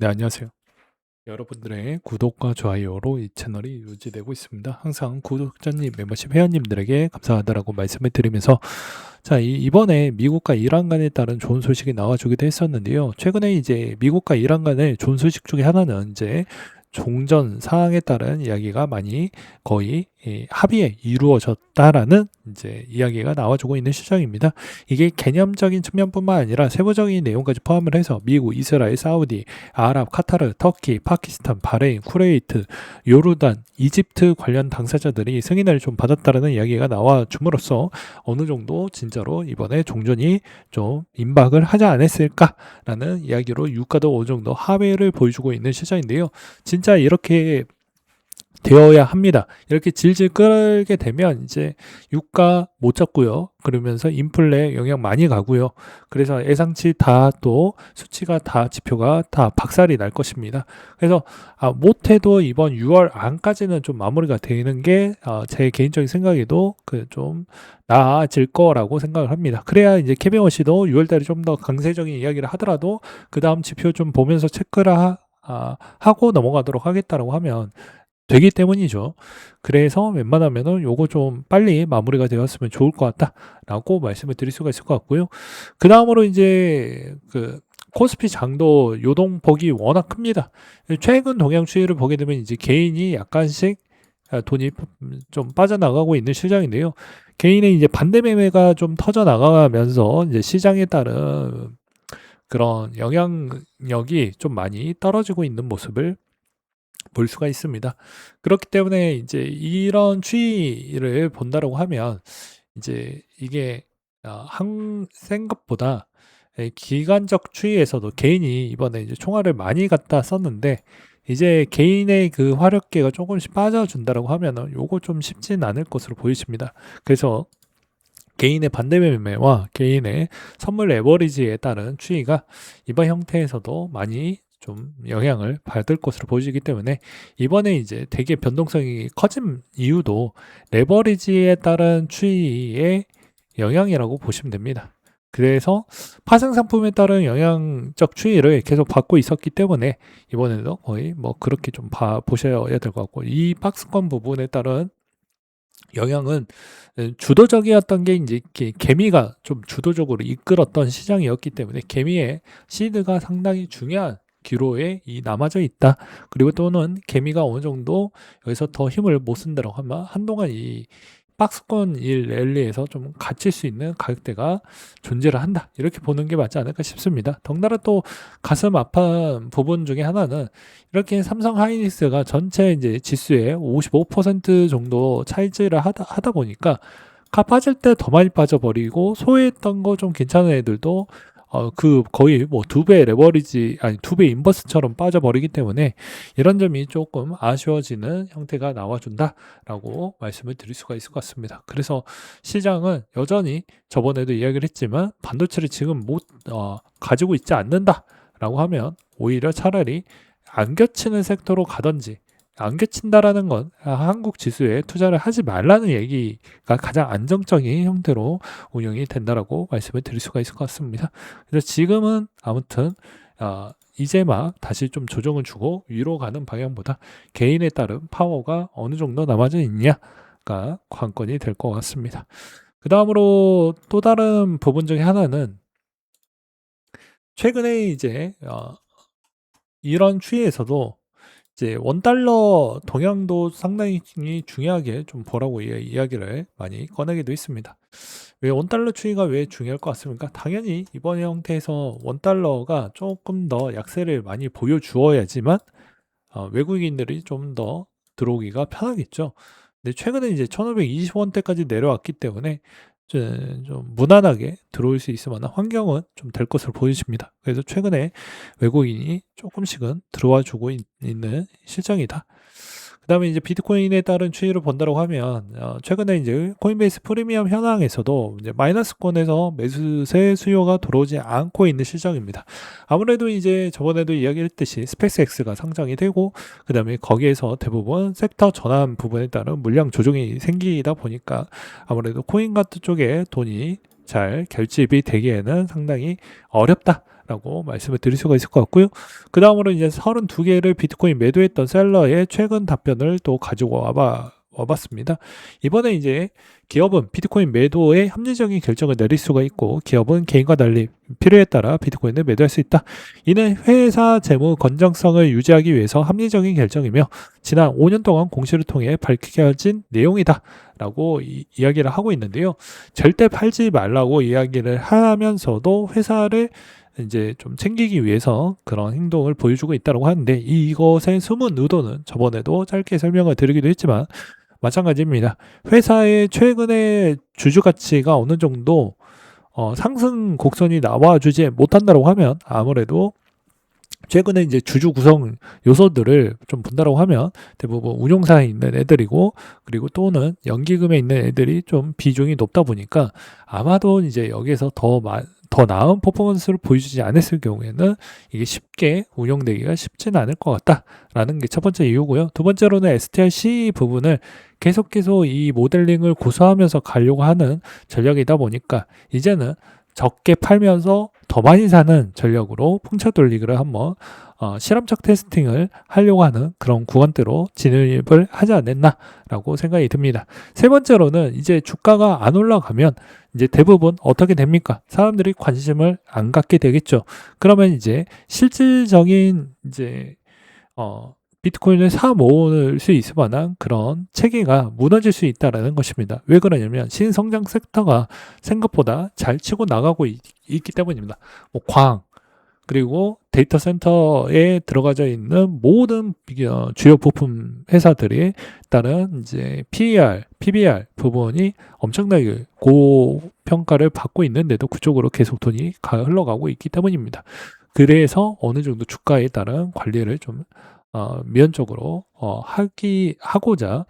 네, 안녕하세요. 여러분들의 구독과 좋아요로 이 채널이 유지되고 있습니다. 항상 구독자님, 멤버십 회원님들에게 감사하다라고 말씀을 드리면서 자, 이번에 미국과 이란 간에 따른 좋은 소식이 나와주기도 했었는데요. 최근에 이제 미국과 이란 간의 좋은 소식 중에 하나는 이제 종전 사항에 따른 이야기가 많이 거의 합의에 이루어졌다라는 이제 이야기가 나와주고 있는 시장입니다. 이게 개념적인 측면뿐만 아니라 세부적인 내용까지 포함을 해서 미국, 이스라엘, 사우디, 아랍, 카타르, 터키, 파키스탄, 바레인, 쿠웨이트, 요르단, 이집트 관련 당사자들이 승인을 좀 받았다라는 이야기가 나와 줌으로써 어느 정도 진짜로 이번에 종전이 좀 임박을 하지 않았을까라는 이야기로 유가도 어느 정도 하회를 보여주고 있는 시장인데요. 진짜 이렇게 되어야 합니다. 이렇게 질질 끌게 되면 이제 유가 못 잡고요. 그러면서 인플레 영향 많이 가고요. 그래서 예상치 다 또 수치가 다 지표가 다 박살이 날 것입니다. 그래서 못해도 이번 6월 안까지는 좀 마무리가 되는 게 제 개인적인 생각에도 그 좀 나아질 거라고 생각을 합니다. 그래야 이제 케빈 워시도 6월달에 좀 더 강세적인 이야기를 하더라도 그 다음 지표 좀 보면서 체크를 하고 넘어가도록 하겠다라고 하면 되기 때문이죠. 그래서 웬만하면은 요거 좀 빨리 마무리가 되었으면 좋을 것 같다라고 말씀을 드릴 수가 있을 것 같고요. 그 다음으로 이제 그 코스피 장도 요동폭이 워낙 큽니다. 최근 동향 추이를 보게 되면 이제 개인이 약간씩 돈이 좀 빠져나가고 있는 시장인데요. 개인의 이제 반대 매매가 좀 터져 나가면서 이제 시장에 따른 그런 영향력이 좀 많이 떨어지고 있는 모습을 볼 수가 있습니다. 그렇기 때문에 이제 이런 추이를 본다라고 하면 이제 이게 생각보다 기간적 추이에서도 개인이 이번에 이제 총알을 많이 갖다 썼는데 이제 개인의 그 화력계가 조금씩 빠져준다라고 하면은 요거 좀 쉽진 않을 것으로 보이십니다. 그래서 개인의 반대 매매와 개인의 선물 레버리지에 따른 추이가 이번 형태에서도 많이 좀 영향을 받을 것으로 보이기 때문에 이번에 이제 되게 변동성이 커진 이유도 레버리지에 따른 추이의 영향이라고 보시면 됩니다. 그래서 파생 상품에 따른 영향적 추이를 계속 받고 있었기 때문에 이번에도 거의 뭐 그렇게 좀 보셔야 될 것 같고 이 박스권 부분에 따른 영향은 주도적이었던 게 이제 개미가 좀 주도적으로 이끌었던 시장이었기 때문에 개미의 시드가 상당히 중요한 기로에 남아져 있다. 그리고 또는 개미가 어느 정도 여기서 더 힘을 못 쓴다고 하면 한동안 이 박스권 이 랠리에서 좀 갇힐 수 있는 가격대가 존재를 한다. 이렇게 보는 게 맞지 않을까 싶습니다. 덩달아 또 가슴 아픈 부분 중에 하나는 이렇게 삼성 하이닉스가 전체 이제 지수의 55% 정도 차이를 하다 보니까 빠질 때 더 많이 빠져버리고 소외했던 거 좀 괜찮은 애들도 그 거의 뭐 2배 레버리지 아니 2배 인버스처럼 빠져버리기 때문에 이런 점이 조금 아쉬워지는 형태가 나와준다라고 말씀을 드릴 수가 있을 것 같습니다. 그래서 시장은 여전히 저번에도 이야기를 했지만 반도체를 지금 못 가지고 있지 않는다라고 하면 오히려 차라리 안 겹치는 섹터로 가든지 안 겹친다라는 건 한국 지수에 투자를 하지 말라는 얘기가 가장 안정적인 형태로 운영이 된다라고 말씀을 드릴 수가 있을 것 같습니다. 그래서 지금은 아무튼 이제 막 다시 좀 조정을 주고 위로 가는 방향보다 개인에 따른 파워가 어느 정도 남아져 있냐가 관건이 될 것 같습니다. 그 다음으로 또 다른 부분 중에 하나는 최근에 이제 이런 추이에서도 이제 원달러 동향도 상당히 중요하게 좀 보라고 이야기를 많이 꺼내기도 했습니다. 왜 원달러 추이가 왜 중요할 것 같습니까? 당연히 이번 형태에서 원달러가 조금 더 약세를 많이 보여주어야지만 외국인들이 좀 더 들어오기가 편하겠죠. 근데 최근에 이제 1520원대까지 내려왔기 때문에 좀 무난하게 들어올 수 있을 만한 환경은 좀 될 것으로 보여집니다. 그래서 최근에 외국인이 조금씩은 들어와 주고 있는 실정이다. 그 다음에 이제 비트코인에 따른 추이를 본다고 하면 최근에 이제 코인베이스 프리미엄 현황에서도 이제 마이너스권에서 매수세 수요가 들어오지 않고 있는 실정입니다. 아무래도 이제 저번에도 이야기했듯이 스페이스X가 상장이 되고 그 다음에 거기에서 대부분 섹터 전환 부분에 따른 물량 조정이 생기다 보니까 아무래도 코인 같은 쪽에 돈이 잘 결집이 되기에는 상당히 어렵다. 라고 말씀을 드릴 수가 있을 것 같고요. 그 다음으로 이제 32개를 비트코인 매도했던 셀러의 최근 답변을 또 가지고 와봤습니다. 이번에 이제 기업은 비트코인 매도에 합리적인 결정을 내릴 수가 있고, 기업은 개인과 달리 필요에 따라 비트코인을 매도할 수 있다. 이는 회사 재무 건전성을 유지하기 위해서 합리적인 결정이며 지난 5년 동안 공시를 통해 밝혀진 내용이다 라고 이야기를 하고 있는데요. 절대 팔지 말라고 이야기를 하면서도 회사를 이제 좀 챙기기 위해서 그런 행동을 보여주고 있다고 하는데, 이것의 숨은 의도는 저번에도 짧게 설명을 드리기도 했지만 마찬가지입니다. 회사의 최근의 주주 가치가 어느 정도 상승 곡선이 나와주지 못한다고 하면, 아무래도 최근에 이제 주주 구성 요소들을 좀 본다고 하면 대부분 운용사에 있는 애들이고, 그리고 또는 연기금에 있는 애들이 좀 비중이 높다 보니까 아마도 이제 여기에서 더 나은 퍼포먼스를 보여주지 않았을 경우에는 이게 쉽게 운영되기가 쉽지는 않을 것 같다라는 게 첫 번째 이유고요. 두 번째로는 STR-C 부분을 계속 이 모델링을 고수하면서 가려고 하는 전략이다 보니까 이제는 적게 팔면서 더 많이 사는 전략으로 풍차 돌리기를 한번 실험적 테스팅을 하려고 하는 그런 구간대로 진입을 하지 않았나라고 생각이 듭니다. 세 번째로는 이제 주가가 안 올라가면 이제 대부분 어떻게 됩니까? 사람들이 관심을 안 갖게 되겠죠. 그러면 이제 실질적인 이제 비트코인을 사 모을 수 있을 만한 그런 체계가 무너질 수 있다는 것입니다. 왜 그러냐면 신성장 섹터가 생각보다 잘 치고 나가고 있기 때문입니다. 뭐 광, 그리고 데이터 센터에 들어가져 있는 모든 주요 부품 회사들이 따른 이제 PER, PBR 부분이 엄청나게 고평가를 받고 있는데도 그쪽으로 계속 돈이 흘러가고 있기 때문입니다. 그래서 어느 정도 주가에 따른 관리를 좀 미연적으로 하고자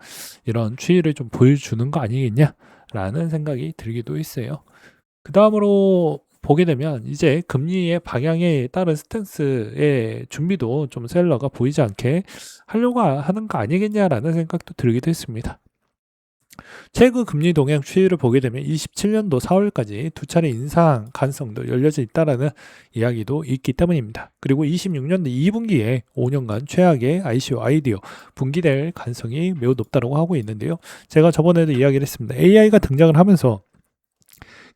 이런 추이를 좀 보여주는 거 아니겠냐라는 생각이 들기도 했어요. 그 다음으로 보게 되면 이제 금리의 방향에 따른 스탠스의 준비도 좀 셀러가 보이지 않게 하려고 하는 거 아니겠냐라는 생각도 들기도 했습니다. 최근 금리 동향 추이를 보게 되면 27년도 4월까지 두 차례 인상 가능성도 열려져 있다라는 이야기도 있기 때문입니다. 그리고 26년도 2분기에 5년간 최악의 ICO 아이디어 분기될 가능성이 매우 높다고 하고 있는데요. 제가 저번에도 이야기를 했습니다. AI가 등장을 하면서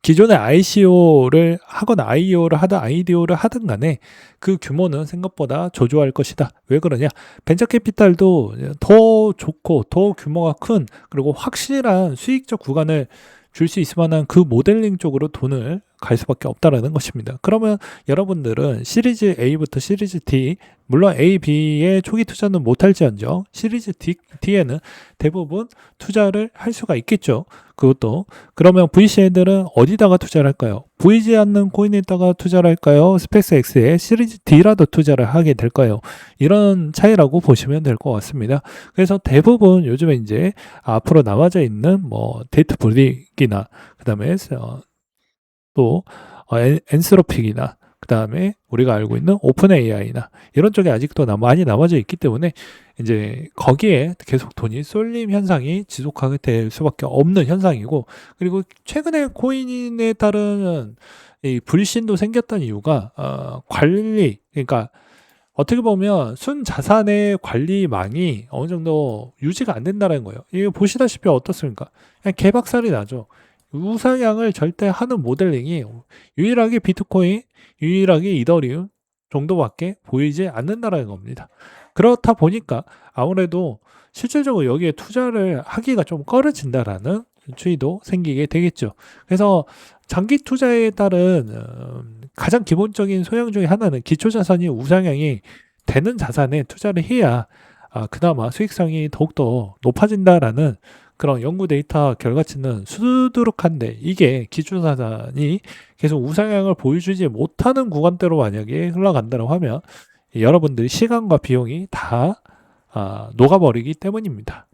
기존의 ICO를 하거나 IEO를 하든 IDO를 하든 간에 그 규모는 생각보다 저조할 것이다. 왜 그러냐? 벤처 캐피탈도 더 좋고 더 규모가 큰, 그리고 확실한 수익적 구간을 줄 수 있을 만한 그 모델링 쪽으로 돈을 갈 수밖에 없다라는 것입니다. 그러면 여러분들은 시리즈 A부터 시리즈 D, 물론 A, B의 초기 투자는 못할지언정 시리즈 D에는 대부분 투자를 할 수가 있겠죠. 그것도 그러면 VC들은 어디다가 투자를 할까요? 보이지 않는 코인에다가 투자를 할까요? 스펙스 X에 시리즈 D라도 투자를 하게 될까요? 이런 차이라고 보시면 될 것 같습니다. 그래서 대부분 요즘에 이제 앞으로 남아져 있는 뭐 데이트 브릭이나 그 다음에 또 엔스로픽이나 그 다음에 우리가 알고 있는 오픈 AI나 이런 쪽에 아직도 많이 남아져 있기 때문에 이제 거기에 계속 돈이 쏠림 현상이 지속하게 될 수밖에 없는 현상이고, 그리고 최근에 코인에 따른 이 불신도 생겼던 이유가 관리, 그러니까 어떻게 보면 순자산의 관리망이 어느 정도 유지가 안 된다는 거예요. 이거 보시다시피 어떻습니까? 그냥 개박살이 나죠. 우상향을 절대 하는 모델링이 유일하게 비트코인, 유일하게 이더리움 정도밖에 보이지 않는다는 겁니다. 그렇다 보니까 아무래도 실질적으로 여기에 투자를 하기가 좀 꺼려진다라는 추이도 생기게 되겠죠. 그래서 장기 투자에 따른 가장 기본적인 소양 중에 하나는 기초자산이 우상향이 되는 자산에 투자를 해야 그나마 수익성이 더욱더 높아진다라는 그런 연구 데이터 결과치는 수두룩한데, 이게 기초자산이 계속 우상향을 보여주지 못하는 구간대로 만약에 흘러간다고 하면 여러분들이 시간과 비용이 다 녹아버리기 때문입니다.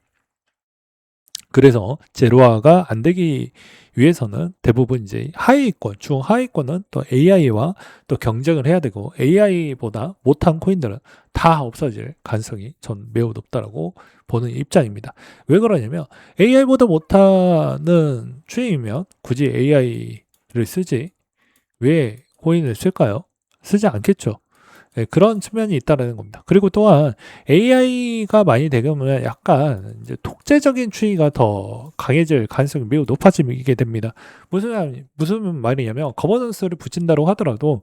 그래서 제로화가 안 되기 위해서는 대부분 이제 하위권, 중하위권은 또 AI와 또 경쟁을 해야 되고, AI보다 못한 코인들은 다 없어질 가능성이 전 매우 높다라고 보는 입장입니다. 왜 그러냐면 AI보다 못하는 추이면 굳이 AI를 쓰지 왜 코인을 쓸까요? 쓰지 않겠죠. 예, 그런 측면이 있다라는 겁니다. 그리고 또한 AI가 많이 되면 약간 이제 독재적인 추이가 더 강해질 가능성이 매우 높아지게 됩니다. 무슨 말이냐면 거버넌스를 붙인다고 하더라도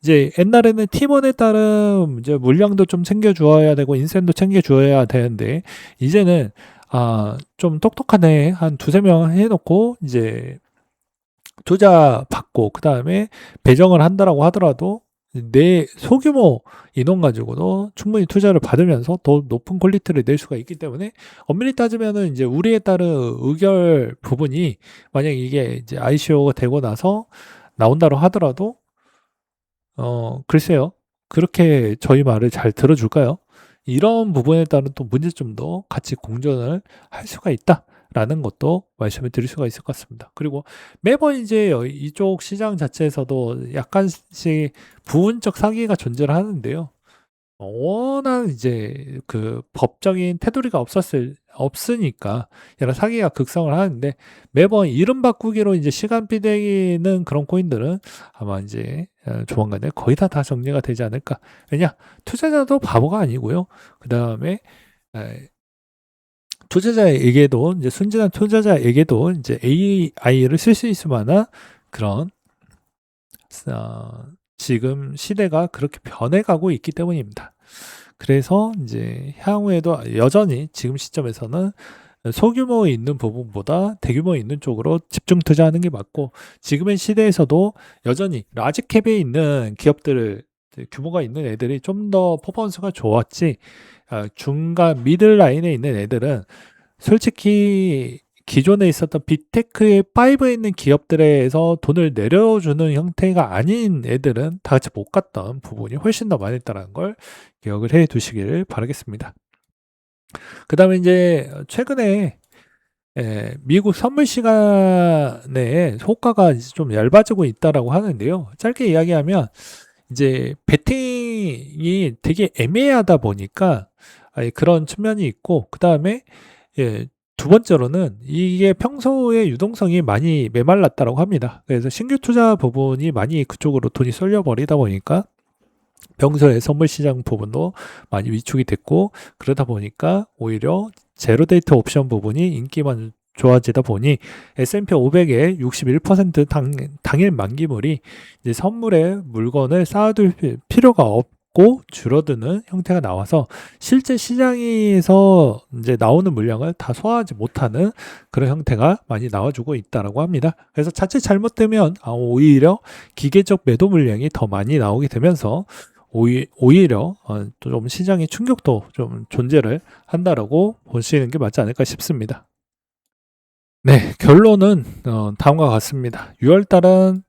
이제 옛날에는 팀원에 따른 이제 물량도 좀 챙겨주어야 되고 인센도 챙겨주어야 되는데 이제는 좀 똑똑한 애 한 두세 명 해놓고 이제 투자 받고 그다음에 배정을 한다라고 하더라도 내 소규모 인원 가지고도 충분히 투자를 받으면서 더 높은 퀄리티를 낼 수가 있기 때문에 엄밀히 따지면은 이제 우리에 따른 의결 부분이 만약 이게 이제 ICO가 되고 나서 나온다고 하더라도 글쎄요. 그렇게 저희 말을 잘 들어줄까요? 이런 부분에 따른 또 문제점도 같이 공존을 할 수가 있다라는 것도 말씀을 드릴 수가 있을 것 같습니다. 그리고 매번 이제 이쪽 시장 자체에서도 약간씩 부분적 사기가 존재를 하는데요. 워낙 이제 그 법적인 테두리가 없으니까 여러 사기가 극성을 하는데 매번 이름 바꾸기로 이제 시간 삐대기는 그런 코인들은 아마 이제 조만간에 거의 다 정리가 되지 않을까. 왜냐? 투자자도 바보가 아니고요. 그 다음에 투자자에게도 이제 순진한 투자자에게도 이제 AI를 쓸 수 있을 만한 그런 지금 시대가 그렇게 변해가고 있기 때문입니다. 그래서 이제 향후에도 여전히 지금 시점에서는 소규모에 있는 부분보다 대규모에 있는 쪽으로 집중 투자하는 게 맞고 지금의 시대에서도 여전히 라지캡에 있는 기업들 규모가 있는 애들이 좀 더 퍼포먼스가 좋았지 중간 미들 라인에 있는 애들은 솔직히 기존에 있었던 빅테크의 5에 있는 기업들에서 돈을 내려주는 형태가 아닌 애들은 다 같이 못 갔던 부분이 훨씬 더 많이 있다는 걸 기억을 해 두시기를 바라겠습니다. 그 다음에 이제 최근에 미국 선물 시간에 호가가 이제 좀 얇아지고 있다라고 하는데요. 짧게 이야기하면 이제 베팅이 되게 애매하다 보니까 그런 측면이 있고 그 다음에 두 번째로는 이게 평소에 유동성이 많이 메말랐다고 합니다. 그래서 신규 투자 부분이 많이 그쪽으로 돈이 쏠려버리다 보니까 평소에 선물 시장 부분도 많이 위축이 됐고 그러다 보니까 오히려 제로 데이터 옵션 부분이 인기만 좋아지다 보니 S&P 500의 61% 당일 만기물이 이제 선물에 물건을 쌓아둘 필요가 없고 줄어드는 형태가 나와서 실제 시장에서 이제 나오는 물량을 다 소화하지 못하는 그런 형태가 많이 나와주고 있다라고 합니다. 그래서 자칫 잘못되면 오히려 기계적 매도 물량이 더 많이 나오게 되면서 오히려 좀 시장의 충격도 좀 존재를 한다라고 보시는 게 맞지 않을까 싶습니다. 네, 결론은 다음과 같습니다. 6월 달은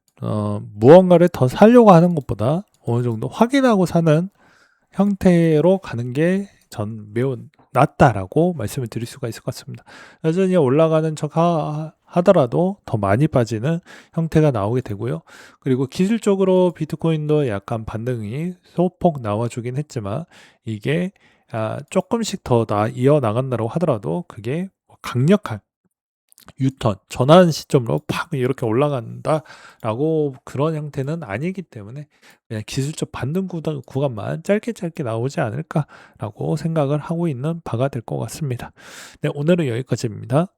무언가를 더 사려고 하는 것보다 어느 정도 확인하고 사는 형태로 가는 게 전 매우 낫다라고 말씀을 드릴 수가 있을 것 같습니다. 여전히 올라가는 척 하더라도 더 많이 빠지는 형태가 나오게 되고요. 그리고 기술적으로 비트코인도 약간 반등이 소폭 나와주긴 했지만 이게 조금씩 더 이어나간다고 하더라도 그게 강력한 유턴, 전환 시점으로 팍 이렇게 올라간다라고 그런 형태는 아니기 때문에 그냥 기술적 반등 구간만 짧게 나오지 않을까라고 생각을 하고 있는 바가 될 것 같습니다. 네, 오늘은 여기까지입니다.